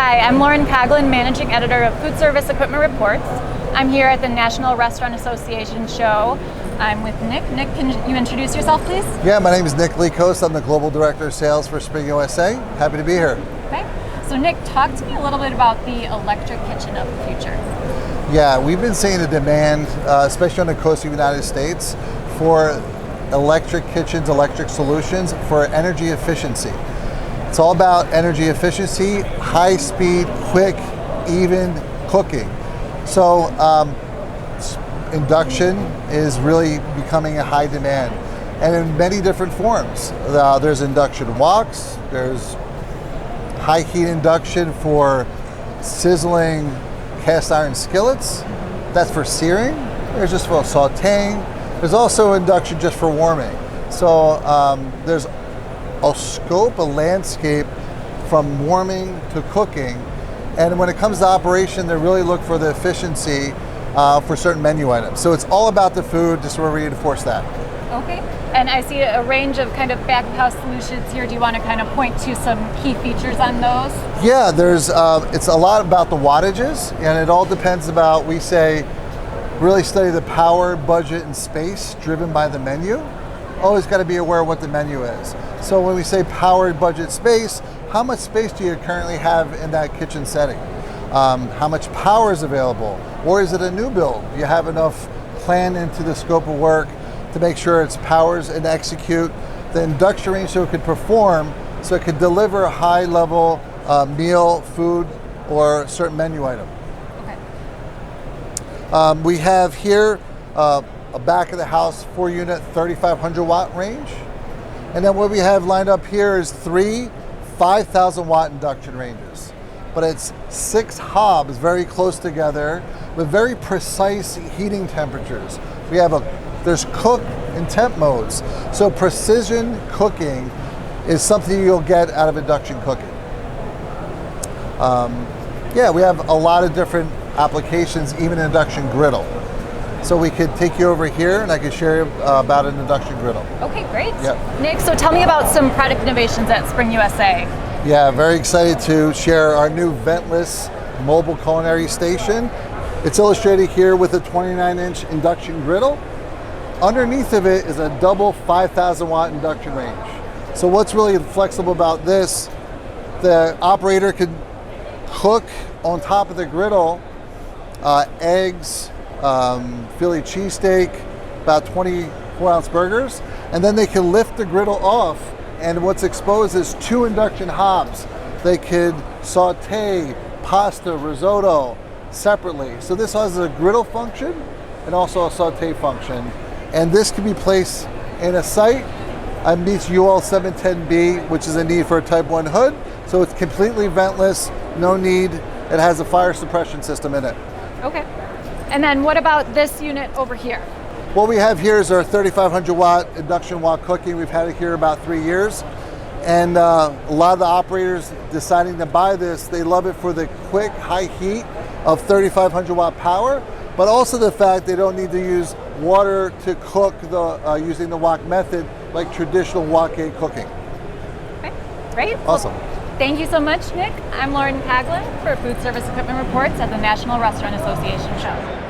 Hi, I'm Lauren Coughlin, Managing Editor of Foodservice Equipment Reports. I'm here at the National Restaurant Association show. I'm with Nick. Nick, can you introduce yourself, please? Yeah, my name is Nick Lekos. I'm the Global Director of Sales for Spring USA. Happy to be here. Okay. So Nick, talk to me a little bit about the electric kitchen of the future. Yeah, we've been seeing a demand, especially on the coast of the United States, for electric kitchens, electric solutions for energy efficiency. It's all about energy efficiency, high speed, quick, even cooking. So induction is really becoming a high demand, and in many different forms. There's induction woks, there's high heat induction for sizzling cast iron skillets, that's for searing. There's just for sauteing. There's also induction just for warming. So there's a scope, a landscape from warming to cooking. And when it comes to operation, they really look for the efficiency for certain menu items. So it's all about the food, just to reinforce that. Okay. And I see a range of kind of back of house solutions here. Do you want to kind of point to some key features on those? Yeah, there's it's a lot about the wattages, and it all depends about, we say, really study the power, budget, and space driven by the menu. Always got to be aware of what the menu is. So when we say power, budget, space, how much space do you currently have in that kitchen setting? How much power is available? Or is it a new build? Do you have enough planned into the scope of work to make sure it's powers and execute the induction range so it could perform, so it could deliver a high level meal, food, or certain menu item. Okay. We have here a back of the house 4-unit 3,500 watt range. And then what we have lined up here is 3 5,000 watt induction ranges. But it's 6 hobs very close together with very precise heating temperatures. There's cook and temp modes. So precision cooking is something you'll get out of induction cooking. Yeah, we have a lot of different applications, even induction griddle. So we could take you over here and I could share about an induction griddle. Okay, great. Yep. Nick, so tell me about some product innovations at Spring USA. Yeah, very excited to share our new ventless mobile culinary station. It's illustrated here with a 29-inch induction griddle. Underneath of it is a double 5,000 watt induction range. So what's really flexible about this, the operator could cook on top of the griddle eggs, Philly cheesesteak, about 24-ounce burgers, and then they can lift the griddle off, and what's exposed is 2 induction hobs. They could saute pasta, risotto separately. So this has a griddle function and also a saute function, and this can be placed in a site. It meets UL 710B, which is a need for a Type 1 hood, so it's completely ventless, no need. It has a fire suppression system in it. Okay. And then what about this unit over here? What we have here is our 3,500 watt induction wok cooking. We've had it here about 3 years. And a lot of the operators deciding to buy this, they love it for the quick, high heat of 3,500 watt power, but also the fact they don't need to use water to cook using the wok method like traditional wok-a cooking. Okay, great. Awesome. Thank you so much, Nick. I'm Lauren Coughlin for Foodservice Equipment Reports at the National Restaurant Association show.